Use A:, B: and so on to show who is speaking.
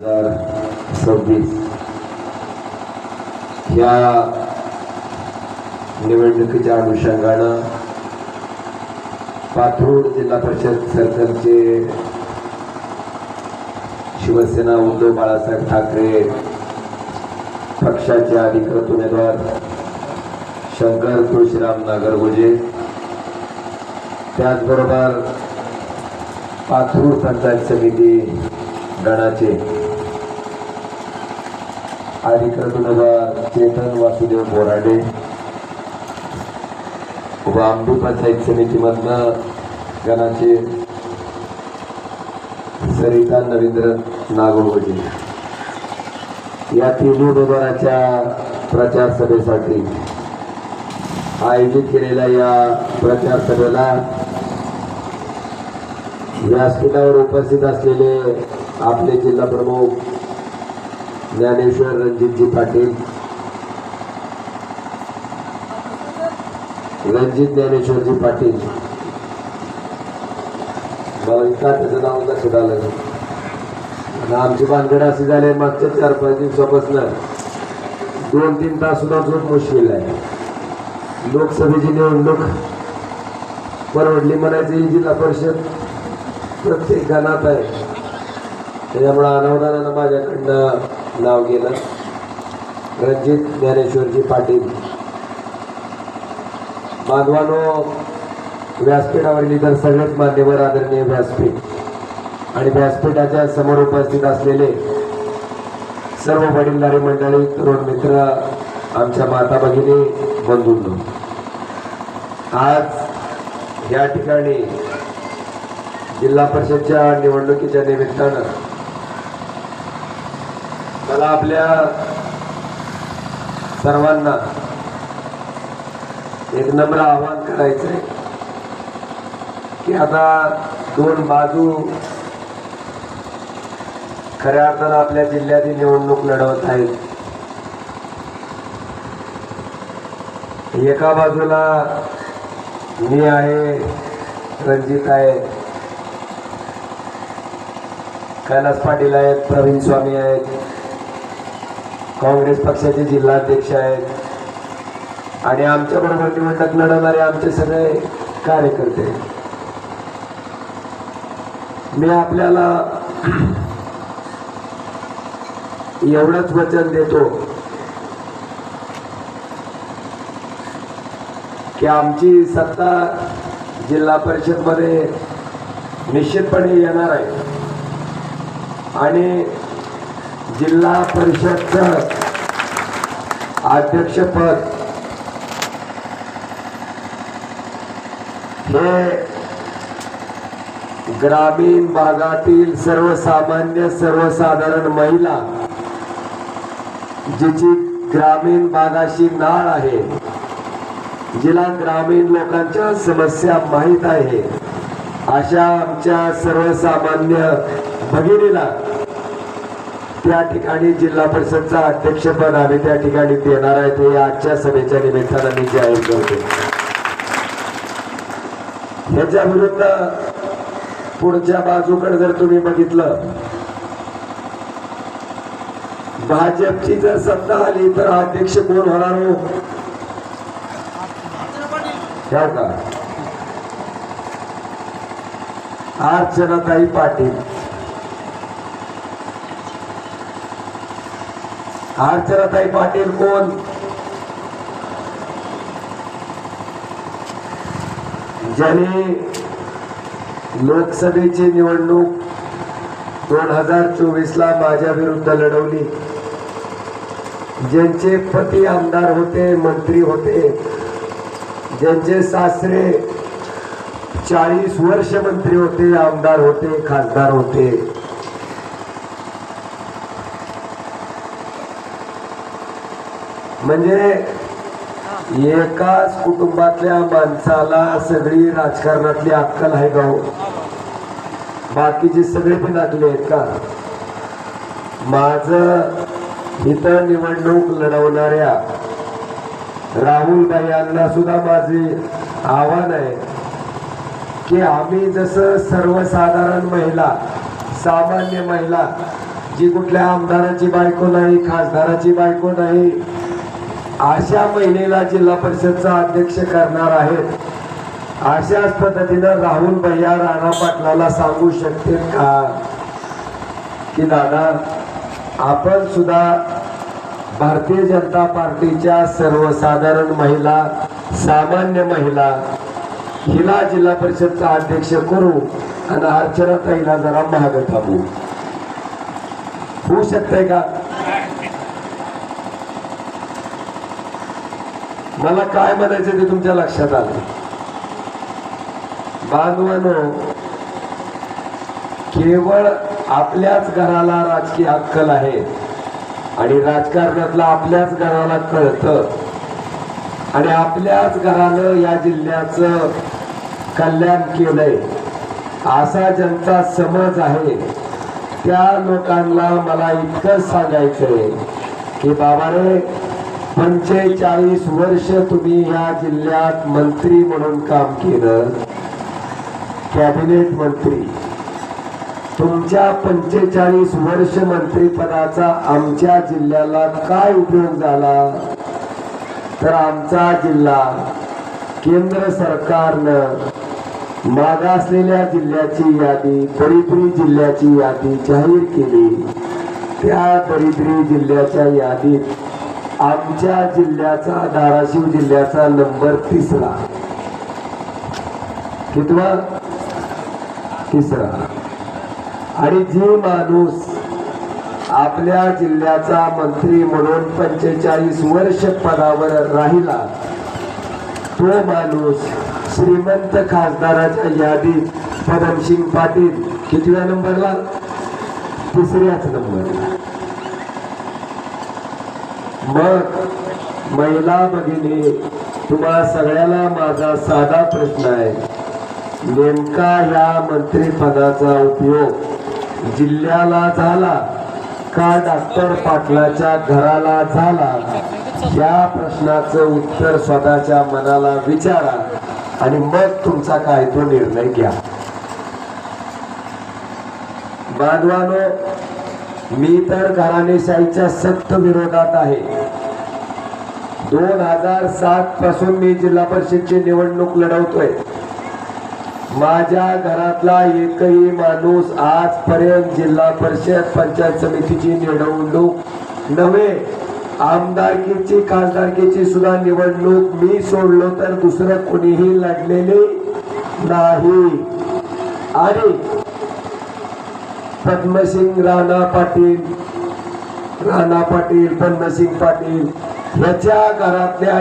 A: 2026 या निवडणुकीच्या अनुषंगानं पाथरूड जिल्हा परिषद सर्कलचे शिवसेना उद्धव बाळासाहेब ठाकरे पक्षाचे अधिकृत उमेदवार शंकर तुळशीराम नागरगोजे, त्याचबरोबर पाथरूड पंचायत समिती गणाचे अधिकृत उमेदवार चेतन वासुदेव बोराडे व आंबी पंचायत समितीमधनं गणाचे सरिता रवींद्र नागरगोजे या तिन्ही उमेदवाराच्या प्रचार सभेसाठी आयोजित केलेल्या या प्रचार सभेला व्यासपीठावर उपस्थित असलेले आपले जिल्हा प्रमुख ज्ञानेश्वर रणजितजी पाटील, रणजित ज्ञानेश्वरजी पाटील, मला इतका त्याचं नाव लक्षात आलं आणि आमची भानगड अशी झाली मागच्या 4-5 दिवसापासून 2-3 तास सुद्धा झोप मुश्किल आहे. लोकसभेची निवडणूक परवडली म्हणायची, जिल्हा परिषद प्रत्येक गणात आहे, त्याच्यामुळे अनावधानानं माझ्याकडनं नाव गेलं. रणजित ज्ञानेश्वरजी पाटील बांधवानो, व्यासपीठावरील इतर सगळेच मान्यवर आदरणीय व्यासपीठ आणि व्यासपीठाच्या समोर उपस्थित असलेले सर्व वडीलधारी मंडळी, तरुण मित्र, आमच्या माता भगिनी, बंधूंनो, आज या ठिकाणी जिल्हा परिषदच्या निवडणुकीच्या निमित्तानं मला आपल्या सर्वांना एक नम्र आवाहन करायचंय की आता 2 बाजू खऱ्या अर्थानं आपल्या जिल्ह्यातील निवडणूक लढवत आहेत. एका बाजूला मी आहे, रणजित आहे, कैलास पाटील आहेत, प्रवीण स्वामी आहेत, काँग्रेस पक्षाचे जिल्हाध्यक्ष आहेत आणि आमच्या बरोबर निवडणूक लढवणारे आमचे सगळे कार्यकर्ते. मी आपल्याला एवढंच वचन देतो की आमची सत्ता जिल्हा परिषद मध्ये निश्चितपणे येणार आहे आणि जिल्हा परिषदचं अध्यक्षपद हे ग्रामीण भागातील सर्वसामान्य सर्वसाधारण महिला, जिची ग्रामीण भागाशी नाळ आहे, जिला ग्रामीण लोकांच्या समस्या माहीत आहे, अशा आमच्या सर्वसामान्य भगिनीला त्या ठिकाणी जिल्हा परिषदचा अध्यक्षपद आम्ही त्या ठिकाणी देणार आहे. ते आजच्या सभेच्या निमित्तानं मी जाहीर करतो. ह्याच्या विरुद्ध पुढच्या बाजूकडे जर तुम्ही बघितलं, भाजपची जर सत्ता आली तर अध्यक्ष कोण होणार हो? का अर्चनाताई पाटील. अर्चनाताई पाटील कोण? ज्याने लोकसभेची निवडणूक 2024 ला माझ्या विरुद्ध लढवली, ज्यांचे पती आमदार होते, मंत्री होते, ज्यांचे सासरे 40 वर्ष मंत्री होते, आमदार होते, खासदार होते. म्हणजे एकाच कुटुंबातल्या माणसाला सगळी राजकारणातली अक्कल आहे का हो? बाकीचे सगळे पण लागले आहेत का? माझं इथं निवडणूक लढवणाऱ्या राहुलभाई यांना सुद्धा माझे आव्हान आहे की आम्ही जसं सर्वसाधारण महिला, सामान्य महिला जी कुठल्या आमदाराची बायको नाही, खासदाराची बायको नाही, अशा महिलेला जिल्हा परिषदचा अध्यक्ष करणार आहेत, अशाच पद्धतीनं राहुल भैया राणा पाटलाला सांगू शकते का की दादा आपण सुद्धा भारतीय जनता पार्टीच्या सर्वसाधारण महिला, सामान्य महिला हिला जिल्हा परिषदचा अध्यक्ष करू आणि अर्चनाताईला जरा महाग थांबू. होऊ शकतंय का? मला काय म्हणायचं ते तुमच्या लक्षात आलं. बांधवानो, केवळ आपल्याच घराला राजकीय अक्कल आहे आणि राजकारणातलं आपल्याच घराला कळतं आणि आपल्याच घरानं या जिल्ह्याचं कल्याण केलंय असा ज्यांचा समज आहे त्या लोकांना मला इतकंच सांगायचंय की बाबाने 45 वर्ष तुम्ही या जिल्ह्यात मंत्री म्हणून काम केलं, कॅबिनेट मंत्री. तुमच्या 45 वर्ष मंत्रिपदाचा आमच्या जिल्ह्याला काय उपयोग झाला? तर आमचा जिल्हा केंद्र सरकारनं मागासलेल्या जिल्ह्याची यादी, दरिद्री जिल्ह्याची यादी जाहीर केली. त्या दरिद्री जिल्ह्याच्या यादीत आमच्या जिल्ह्याचा, धाराशिव जिल्ह्याचा नंबर 3रा. कितवा? 3रा. आणि जी माणूस आपल्या जिल्ह्याचा मंत्री म्हणून 45 वर्ष पदावर राहिला तो माणूस श्रीमंत खासदाराच्या यादीत पदमसिंग पाटील कितव्या नंबरला? 3ऱ्याच नंबरला. मग महिला भगिनी, तुम्हा सगळ्याला माझा साधा प्रश्न आहे, नेमका या मंत्रिपदाचा उपयोग जिल्ह्याला झाला का डॉक्टर पाटलाच्या घराला झाला? या प्रश्नाचं उत्तर स्वतःच्या मनाला विचारा आणि मग तुमचा काय तो निर्णय घ्या. बांधवानो, मी तर घराणेशाहीच्या सक्त विरोधात आहे. 2007 पासून मी जिल्हा परिषदची निवडणूक लढवतोय. माझ्या घरातला एकही माणूस आजपर्यंत जिल्हा परिषद, पंचायत समितीची निवडणूक नव्हे, आमदारकीची, खासदारकीची सुद्धा निवडणूक मी सोडलो तर दुसरं कोणीही लढलेले नाही. आणि पद्मसिंग राणा पाटील, पद्मसिंग पाटील ह्याच्या घरातल्या